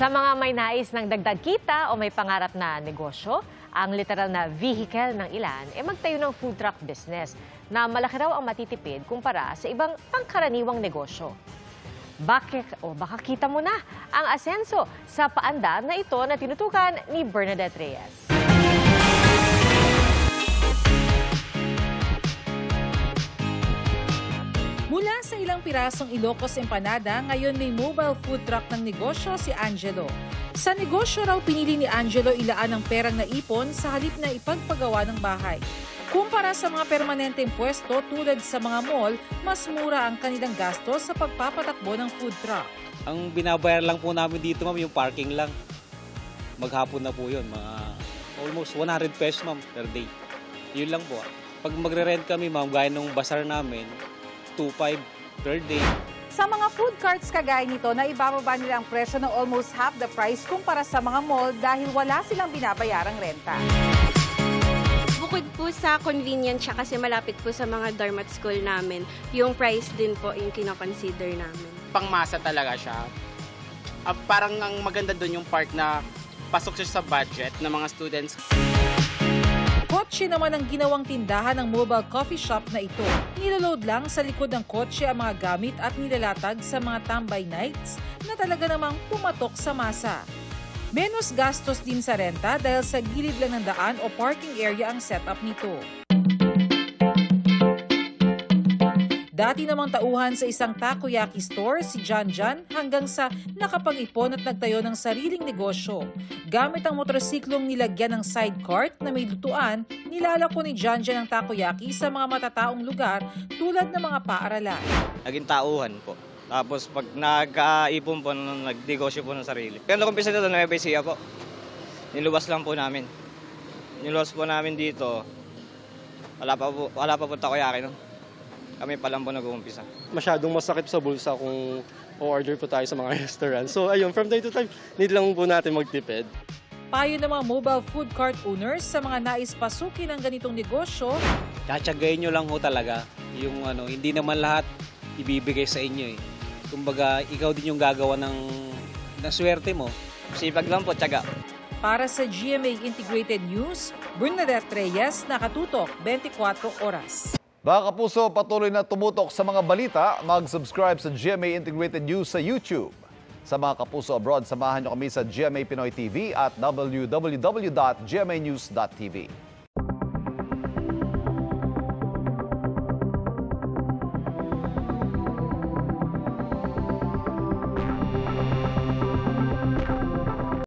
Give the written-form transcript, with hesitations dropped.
Sa mga may nais ng dagdag kita o may pangarap na negosyo, ang literal na vehicle ng ilan ay magtayo ng food truck business na malaki raw ang matitipid kumpara sa ibang pangkaraniwang negosyo. Bakit o baka kita mo na ang asenso sa paandar na ito na tinutukan ni Bernadette Reyes. Mula sa ilang pirasong Ilocos Empanada, ngayon may mobile food truck ng negosyo si Angelo. Sa negosyo raw pinili ni Angelo ilaan ang perang naipon sa halip na ipagpagawa ng bahay. Kumpara sa mga permanenteng pwesto tulad sa mga mall, mas mura ang kanilang gastos sa pagpapatakbo ng food truck. Ang binabayar lang po namin dito, ma'am, yung parking lang. Maghapon na po yun, mga almost 100 pesos, ma'am, per day. Yun lang po. Pag magre-rent kami, ma'am, gaya nung bazaar namin, 2.5 per day. Sa mga food carts kagaya nito, na ibababa nila ang presyo ng almost half the price kumpara sa mga mall dahil wala silang binabayarang renta. Bukod po sa convenience siya kasi malapit po sa mga dorm at school namin, yung price din po yung kinoconsider namin. Pangmasa talaga siya. Parang ang maganda doon yung part na pasok siya sa budget ng mga students. Kotse naman ang ginawang tindahan ng mobile coffee shop na ito. Niloload lang sa likod ng kotse ang mga gamit at nilalatag sa mga tambay nights na talaga namang pumatok sa masa. Menos gastos din sa renta dahil sa gilid lang ng daan o parking area ang setup nito. Dati namang tauhan sa isang takoyaki store si John hanggang sa nakapag-ipon at nagtayo ng sariling negosyo. Gamit ang motorsiklong nilagyan ng side cart na may lutuan, nilalako ni John ang takoyaki sa mga matataong lugar tulad ng mga paaralan. Naging tauhan po. Tapos pag nagkaipon po, nagnegosyo po ng sarili. Pero nung umpisa dito, Nueva Ecija po. Niluwas lang po namin. Niluwas po namin dito. Wala pa po takoyaki, no? Kami pa lang po nag-uumpisa. Masyadong masakit sa bulsa kung o-order po tayo sa mga restaurant. So ayun, from time to time, need lang po natin magtipid. Payo ng mga mobile food cart owners sa mga nais pasukin ng ganitong negosyo. Tsatsagayin nyo lang ho talaga. Yung hindi naman lahat ibibigay sa inyo eh. Kumbaga, ikaw din yung gagawa ng swerte mo. Sipag lang po, tsaga. Para sa GMA Integrated News, Bernadette Reyes, nakatutok 24 oras. Mga kapuso, patuloy na tumutok sa mga balita. Mag-subscribe sa GMA Integrated News sa YouTube. Sa mga kapuso abroad, samahan niyo kami sa GMA Pinoy TV at www.gmanews.tv.